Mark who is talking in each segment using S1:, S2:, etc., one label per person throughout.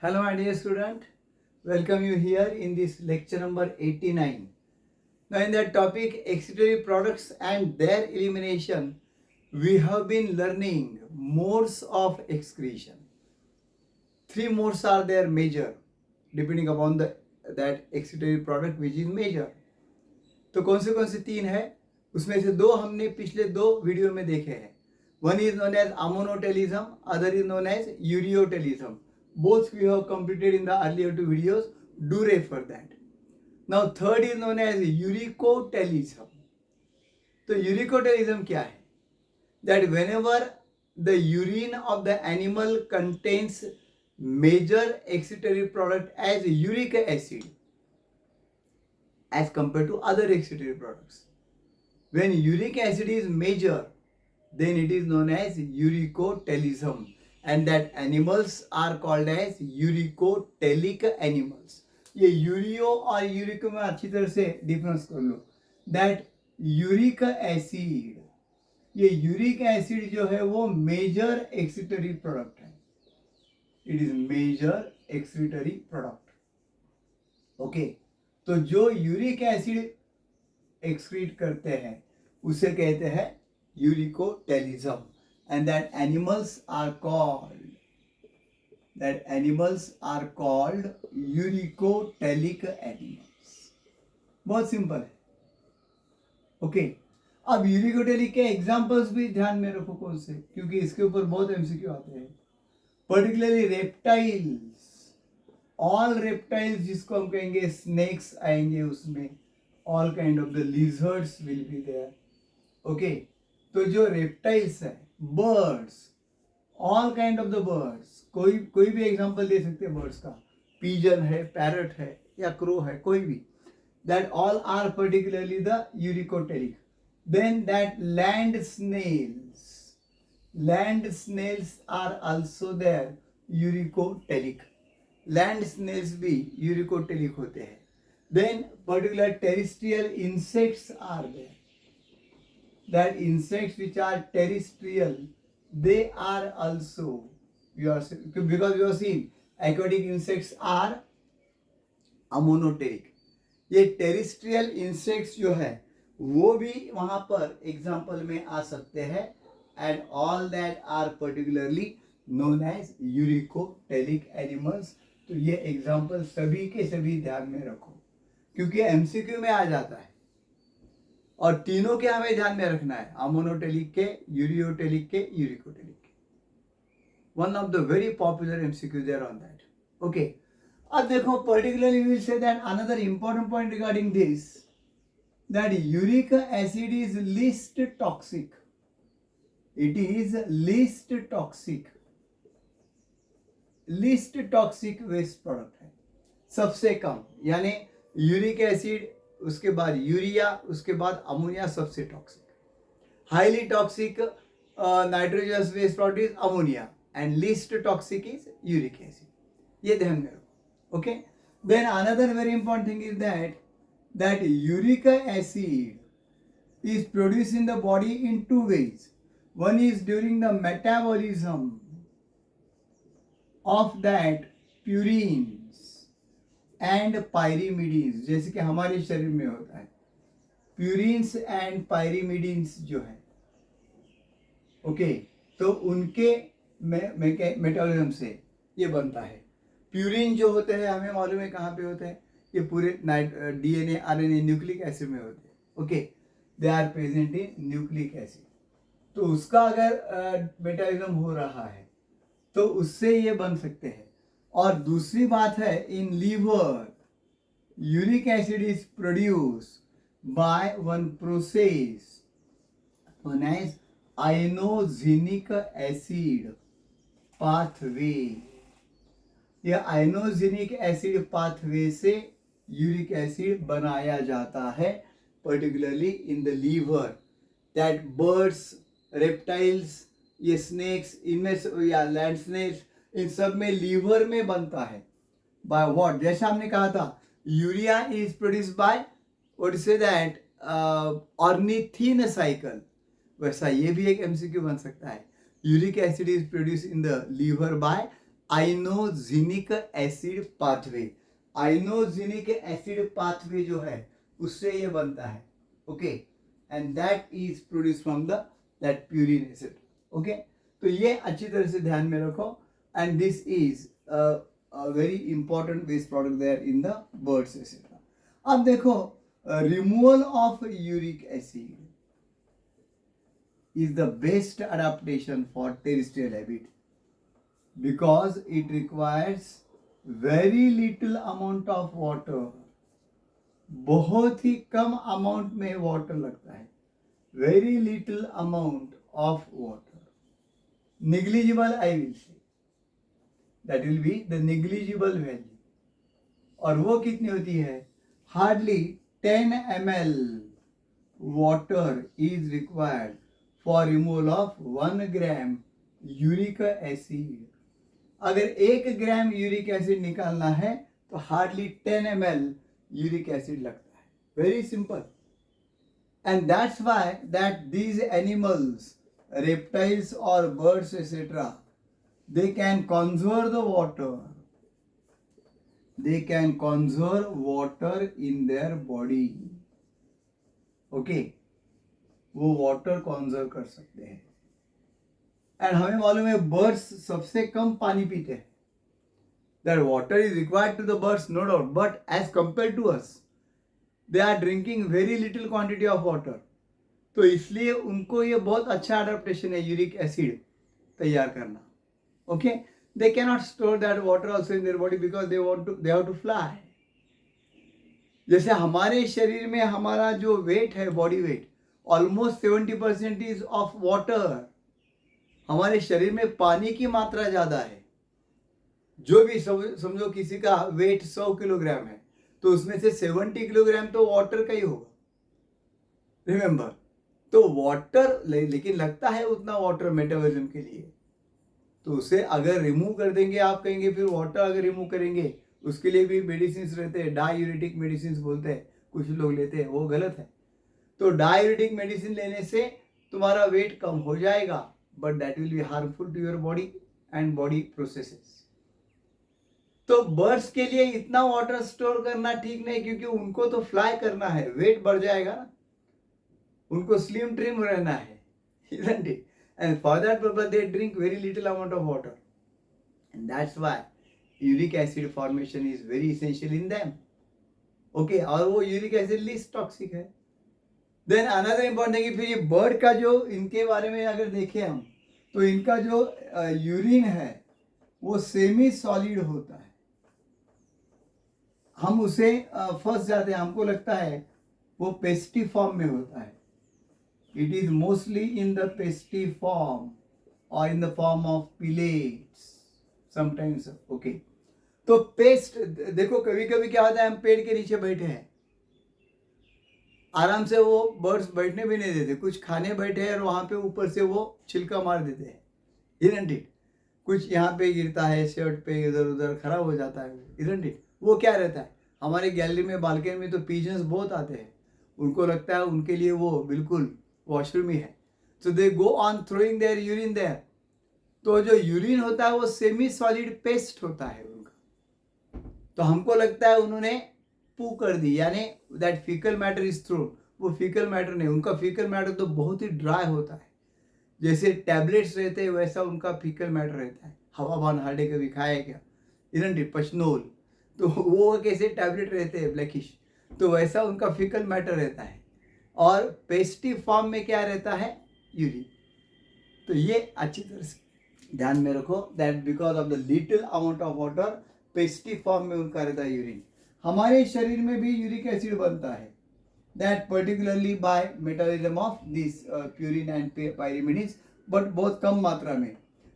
S1: Hello, my dear student. Welcome you here in this lecture number 89. Now, in that topic, excretory products and their elimination, we have been learning modes of excretion. Three modes are there major, depending upon that excretory product which is major. तो कौन से तीन है उसमें से दो हमने पिछले दो वीडियो में देखे हैं. One is known as ammonotelism, other is known as ureotelism. Both we have completed in the earlier two videos. Do refer that. Now third is known as uricotelism. तो uricotelism क्या है? That whenever the urine of the animal contains major excretory product as uric acid as compared to other excretory products. When uric acid is major, then it is known as uricotelism, and that animals are called as uricotelic animals. ये यूरियो और यूरिको में अच्छी तरह से difference कर लो. That uric acid, ये uric acid जो है वो मेजर एक्सक्रीटरी प्रोडक्ट है. It is major excretory product. Okay, तो जो यूरिक एसिड एक्सक्रीट करते हैं उसे कहते हैं uricotelism, and that animals are called uricotelic animals. बहुत सिंपल है. ओके, अब यूरिकोटेलिक के एग्जांपल्स भी ध्यान में रखो कौन से, क्योंकि इसके ऊपर बहुत एमसीक्यू आते हैं. पर्टिकुलरली रेप्टाइल्स, ऑल रेप्टाइल्स जिसको हम कहेंगे, स्नेक्स आएंगे उसमें, all kind of the lizards will be there. Okay, तो जो रेप्टाइल्स है, birds, all kind of the birds, कोई भी एग्जांपल दे सकते हैं बर्ड्स का. पीजन है, पैरट है या क्रो है, कोई भी. That all are particularly the uricotelic. Then that land snails are also there uricotelic. Land snails भी यूरिकोटेलिक होते हैं. Then particular terrestrial insects are there. That insects which are terrestrial, they are also, because you have seen aquatic insects are ammonotelic. ये terrestrial insects जो है वो भी वहां पर एग्जाम्पल में आ सकते हैं, and all that are particularly known as uricotelic animals. तो ये एग्जाम्पल सभी के सभी ध्यान में रखो, क्योंकि एमसीक्यू में आ जाता है. और तीनों के हमें ध्यान में रखना है, अमोनोटेलिक के, यूरियोटेलिक के, यूरिकोटेलिक के. One of the very popular MCQ there on that. Okay, अब देखो particularly we will say that another important point regarding this, that uric acid is least toxic. It is least toxic waste product है, सबसे कम. यानी uric acid, उसके बाद urea, उसके बाद ammonia सबसे toxic. Highly toxic nitrogenous waste product is ammonia, and least toxic is uric acid. ये ध्यान में रखो. Okay, then another very important thing is that uric acid is produce in the body in two ways. One is during the metabolism of that purine and pyrimidines, जैसे कि हमारे शरीर में होता है. प्यूरिन्स एंड पायरीमिडीन्स जो है, ओके, तो उनके मेटाबॉलिज्म से ये बनता है. प्यूरिन जो होते हैं हमें मालूम है कहाँ पे होते हैं, ये पूरे डीएनए आरएनए न्यूक्लिक एसिड में होते हैं. Okay, they are present in nucleic acid. तो उसका अगर मेटाबॉलिज्म हो रहा है तो उससे ये बन सकते हैं. और दूसरी बात है, in liver uric acid is produce by one process known as ionogenic acid pathway. यह आयनोजेनिक एसिड पाथवे से यूरिक एसिड बनाया जाता है, particularly in the liver. That birds, reptiles, ये स्नेक्स, इनमें या लैंड स्नेक्स, इन सब में लीवर में बनता है. By what? जैसे हमने कहा था, urea is produce by what से दैट ऑर्निथिन साइकिल. वैसा ये भी एक एमसीक्यू बन सकता है. Uric acid is produce in the liver by ionogenic acid pathway. Ionogenic acid pathway जो है उससे ये बनता है, okay, and that is produce from the that purine acid, okay. तो ये अच्छी तरह से ध्यान में रखो, and this is very important waste product there in the birds etcetera. अब देखो, removal of uric acid is the best adaptation for terrestrial habit because it requires very little amount of water। बहुत ही कम amount में water लगता है, very little amount of water, negligible, I will say, that will be the negligible value. और वो कितनी होती है? Hardly 10 ml water is required for removal of 1 gram uric acid. अगर 1 ग्राम यूरिक एसिड निकालना है तो हार्डली 10 ml यूरिक एसिड लगता है, very simple. And that's why that these animals, reptiles or birds etc., they can conserve the water, they can conserve water in their body, okay, वो water conserve कर सकते हैं। And हमें मालूम है birds सबसे कम पानी पीते हैं, that water is required to the birds, no doubt, but as compare to us they are drinking very little quantity of water. तो इसलिए उनको ये बहुत अच्छा अडेप्टेशन है यूरिक एसिड तैयार करना, okay. They can not store that water also in their body because they have to fly. जैसे हमारे शरीर में हमारा जो वेट है, body weight, almost 70% is of water. हमारे शरीर में पानी की मात्रा ज्यादा है। जो भी समझो किसी का वेट 100 किलोग्राम है तो उसमें से 70 किलोग्राम तो वाटर का ही होगा, रिमेंबर। तो वाटर लेकिन लगता है उतना वाटर मेटाबॉलिज्म के लिए, तो उसे अगर रिमूव कर देंगे, आप कहेंगे फिर वाटर अगर रिमूव करेंगे उसके लिए भी मेडिसिन रहते हैं, डायूरेटिक मेडिसिन बोलते हैं, कुछ लोग लेते हैं, वो गलत है। तो डायूरेटिक मेडिसिन लेने से तुम्हारा वेट कम हो जाएगा, but that will be harmful to your body and body processes. तो बर्ड्स के लिए इतना वाटर स्टोर करना ठीक नहीं, क्योंकि उनको तो फ्लाई करना है, वेट बढ़ जाएगा ना, उनको स्लिम ट्रिम रहना है, isn't it? And for that purpose they drink very little amount of water, and that's why uric acid formation is very essential in them, okay। और वो यूरिक एसिड लीस्ट टॉक्सिक है। Then another important है कि फिर ये bird का जो, इनके बारे में अगर देखें हम, तो इनका जो यूरिन है वो सेमी सॉलिड होता है। हम उसे फंस जाते हैं, हमको लगता है वो पेस्टी फॉर्म में होता है। It is mostly in the pasty form और in the form of pellets sometimes, okay. तो पेस्ट देखो, कभी कभी क्या होता है, हम पेड़ के नीचे बैठे हैं, आराम से वो बर्ड्स बैठने भी नहीं देते, कुछ खाने बैठे हैं और वहां पे ऊपर से वो छिलका मार देते हैं, isn't it? कुछ यहाँ पे गिरता है, शर्ट पे इधर उधर खराब हो जाता है, isn't it? वो क्या रहता है, हमारे गैलरी में, बालकनी में तो पिजन्स बहुत आते हैं, उनको लगता है उनके लिए वो बिल्कुल वॉशरूम ही है, तो they go on throwing their urine there. तो जो यूरिन होता है वो सेमी सॉलिड पेस्ट होता है उनका, तो हमको लगता है उन्होंने पू कर दी, यानी that faecal matter is throne. वो फीकल मैटर नहीं, उनका फीकल मैटर तो बहुत ही ड्राई होता है, जैसे टैबलेट्स रहते हैं वैसा उनका फीकल मैटर रहता है। हवा भान हार्डे कभी खाया क्या, इधर पशनोल, तो वो कैसे टैबलेट रहते हैं ब्लैकिश, तो वैसा उनका फीकल मैटर रहता है। और पेस्टी फॉर्म में क्या रहता है, यूरिन। तो ये अच्छी तरह से ध्यान में रखो, that because of the little amount of water, pasty form में उनका रहता है यूरिन। हमारे शरीर में भी यूरिक एसिड बनता है, that particularly by metabolism of this purine and pyrimidines, but बहुत कम मात्रा में।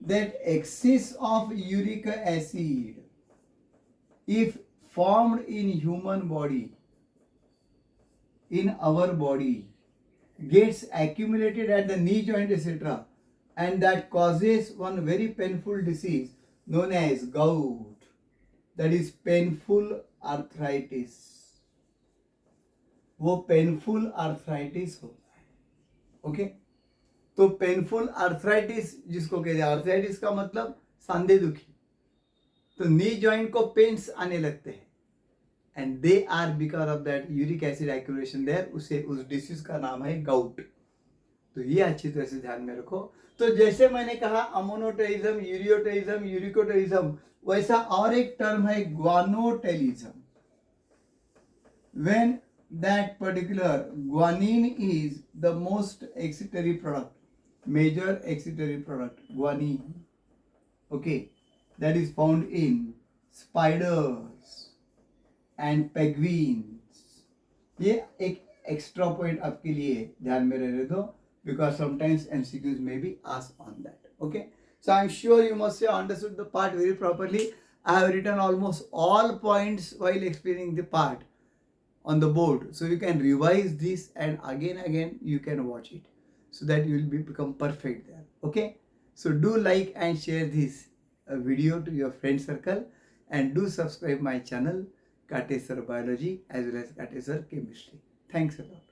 S1: That excess of uric acid if formed in human body, in our body, gets accumulated at the knee joint etc., and that causes one very painful disease known as gout, that is painful arthritis। वो painful arthritis होता है, okay. तो painful arthritis जिसको कहते हैं, arthritis का मतलब सांधे दुखी, तो नी जॉइंट को पेन्स आने लगते हैं, and they are because of that uric acid accumulation there, उसे उस डिसीज का नाम है गाउट। तो ये अच्छी तरह से ध्यान में रखो। तो जैसे मैंने कहा अमोनोटेलिज्म, यूरियोटेलिज्म, यूरिकोटेलिज्म, वैसा और एक टर्म है ग्वानोटेलिज्म। When that particular guanine is the most excitatory product, major excitatory product, guanine, okay, that is found in spiders and penguins. ये एक एक्स्ट्रा पॉइंट आपके लिए ध्यान में रहने दो, because sometimes MCQs may be asked on that. Okay, so I'm sure you must have understood the part very properly. I have written almost all points while explaining the part on the board, so you can revise this and again you can watch it, so that you will become perfect there. Okay, so do like and share this video to your friend circle, and do subscribe my channel Kate Sir Biology as well as Kate Sir Chemistry. Thanks a lot.